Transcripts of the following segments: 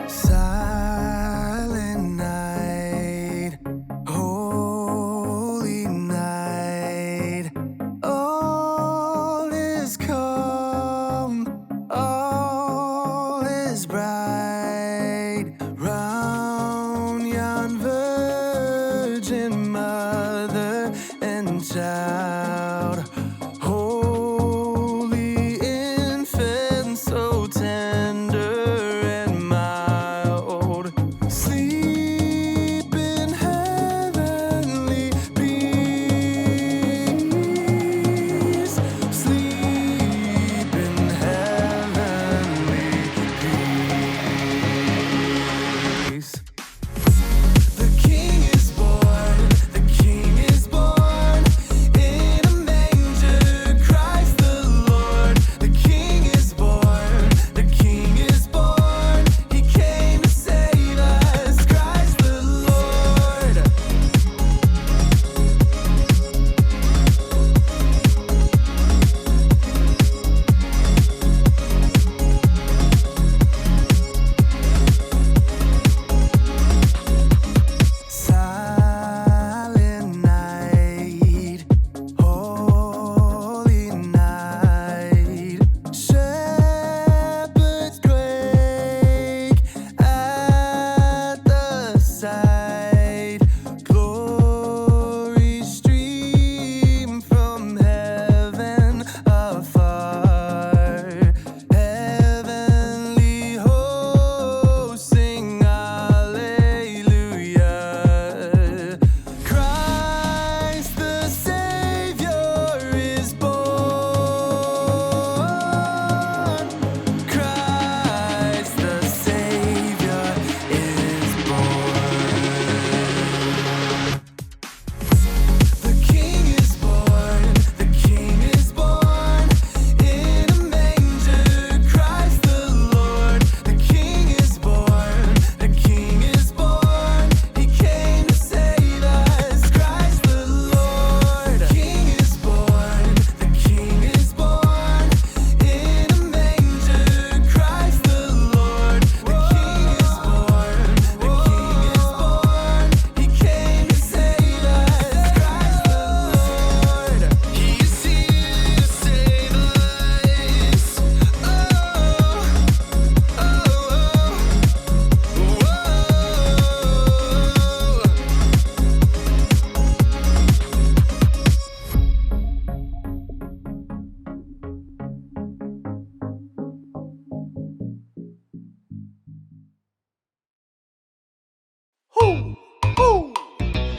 Silent night, holy night, all is calm, all is bright, round yon virgin mother and child, holy infant, so tender.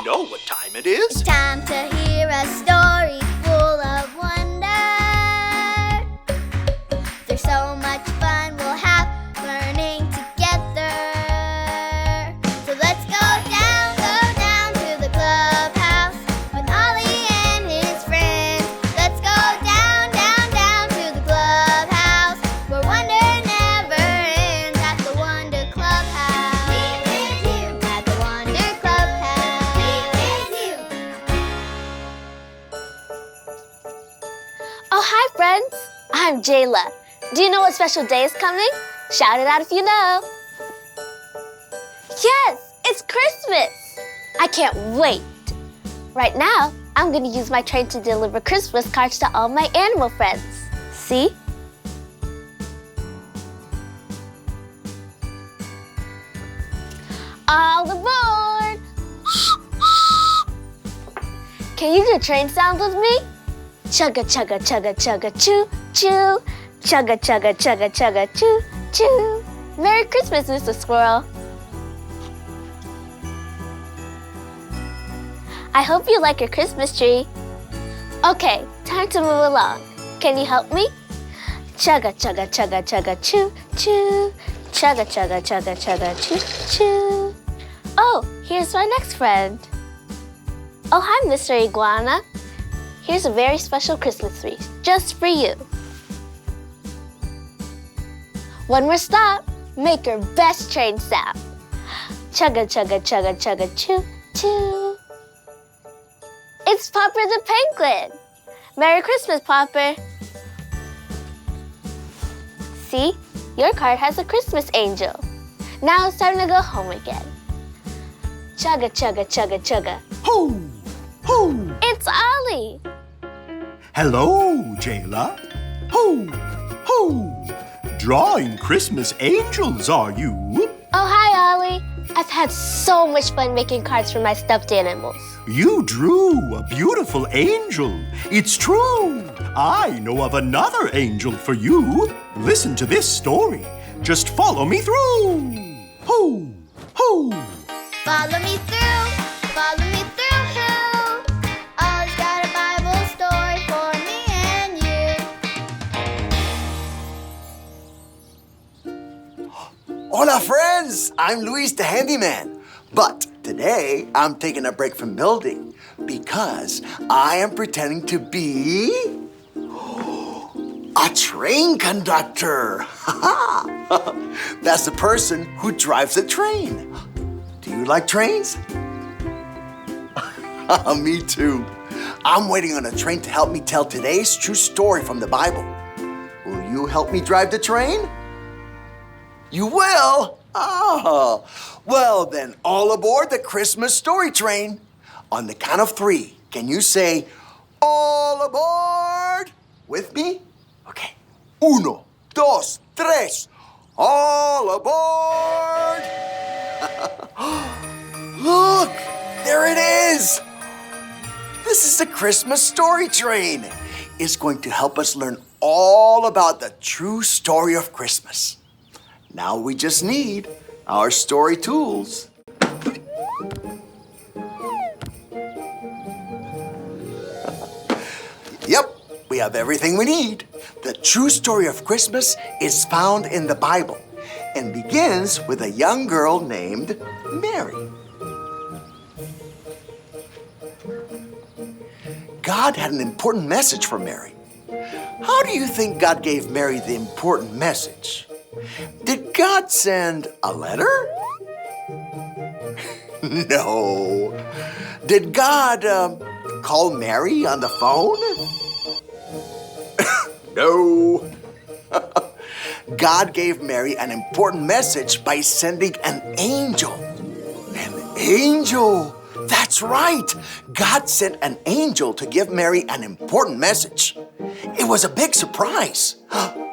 Know what time it is? It's time to hear a story full of wonder. There's so much fun we'll have learning together. So let's go down to the clubhouse with Ollie and his friends. Let's go down to the clubhouse where wonder never ends at the Wonder Clubhouse. Meet with you at the Wonder Clubhouse. Meet with you. Oh, hi, friends. I'm Jayla. Do you know what special day is coming? Shout it out if you know. Yes, it's Christmas. I can't wait. Right now, I'm going to use my train to deliver Christmas cards to all my animal friends. See? All aboard! Can you do train sounds with me? Chugga, chugga, chugga, chugga, choo, choo. Chugga, chugga, chugga, chugga, choo, choo. Merry Christmas, Mr. Squirrel. I hope you like your Christmas tree. Okay, time to move along. Can you help me? Chugga, chugga, chugga, chugga, choo, choo. Chugga, chugga, chugga, chugga, choo, choo. Oh, here's our next friend. Oh, hi, Mr. Iguana. Here's a very special Christmas tree, just for you. One more stop. Make your best train sound. Chugga, chugga, chugga, chugga, choo, choo. It's Popper the Penguin. Merry Christmas, Popper. See, your card has a Christmas angel. Now it's time to go home again. Chugga, chugga, chugga, chugga. Ho! Ho! It's Ollie. Hello, Jayla. Ho! Ho! Drawing Christmas angels, are you? Oh, hi, Ollie. I've had so much fun making cards for my stuffed animals. You drew a beautiful angel. It's true. I know of another angel for you. Listen to this story. Just follow me through. Ho! Ho! Follow me through, follow me through, who? Ollie's got a Bible story for me and you. Hola, friends! I'm Luis the Handyman. But today, I'm taking a break from building because I am pretending to be a train conductor. That's the person who drives a train. Do you like trains? Me too. I'm waiting on a train to help me tell today's true story from the Bible. Will you help me drive the train? You will? Oh, well then, all aboard the Christmas story train. On the count of 3, can you say, all aboard with me? Okay. 1, 2, 3. All aboard! Look, there it is. This is the Christmas story train. It's going to help us learn all about the true story of Christmas. Now we just need our story tools. Yep, we have everything we need. The true story of Christmas is found in the Bible and begins with a young girl named Mary. God had an important message for Mary. How do you think God gave Mary the important message? Did God send a letter? No. Did God call Mary on the phone? No. God gave Mary an important message by sending an angel. An angel! That's right! God sent an angel to give Mary an important message. It was a big surprise.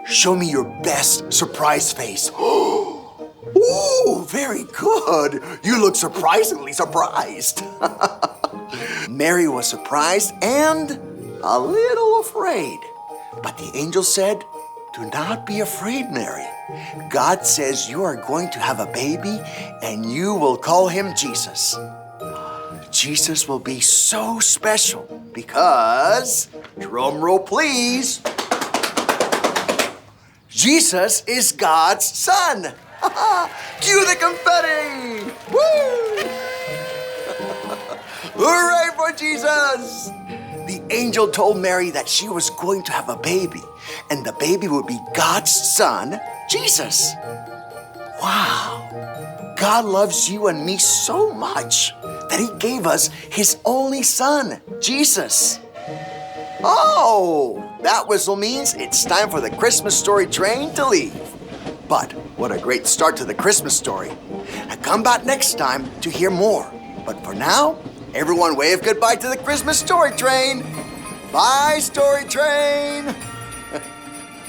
Show me your best surprise face. Ooh, very good. You look surprisingly surprised. Mary was surprised and a little afraid. But the angel said, do not be afraid, Mary. God says you are going to have a baby and you will call him Jesus. Jesus will be so special because, drum roll please, Jesus is God's son. Cue the confetti! Woo! Hooray for Jesus! The angel told Mary that she was going to have a baby, and the baby would be God's son, Jesus. Wow! God loves you and me so much that he gave us his only son, Jesus. Oh, that whistle means it's time for the Christmas story train to leave. But what a great start to the Christmas story. Now come back next time to hear more. But for now, everyone wave goodbye to the Christmas story train. Bye, story train.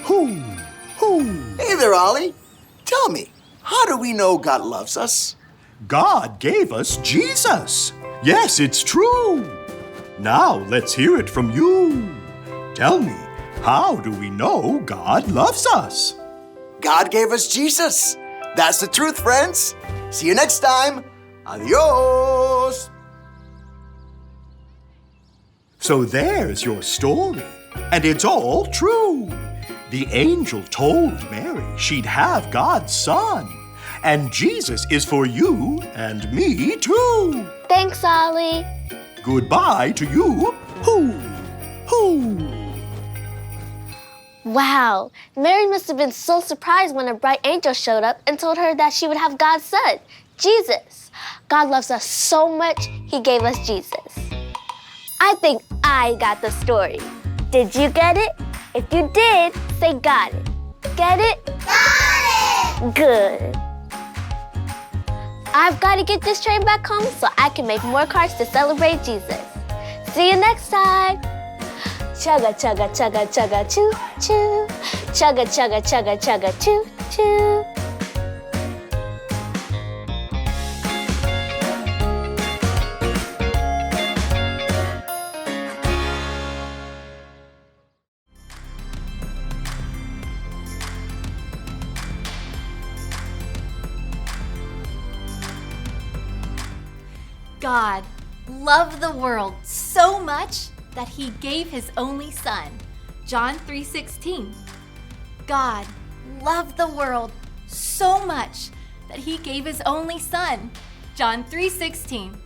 Hoo! Hoo! Hey there, Ollie. Tell me, how do we know God loves us? God gave us Jesus. Yes, it's true. Now let's hear it from you. Tell me, how do we know God loves us? God gave us Jesus. That's the truth, friends. See you next time. Adios. So there's your story, and it's all true. The angel told Mary she'd have God's son, and Jesus is for you and me too. Thanks, Ollie. Goodbye to you. Hoo! Hoo! Wow, Mary must have been so surprised when a bright angel showed up and told her that she would have God's son, Jesus. God loves us so much, he gave us Jesus. I think I got the story. Did you get it? If you did, say got it. Get it? Got it! Good. I've got to get this train back home so I can make more cards to celebrate Jesus. See you next time. Chugga, chugga, chugga, chugga, choo, choo. Chugga, chugga, chugga, chugga, choo, choo. God loved the world so much that he gave his only son. John 3:16. God loved the world so much that he gave his only son. John 3:16.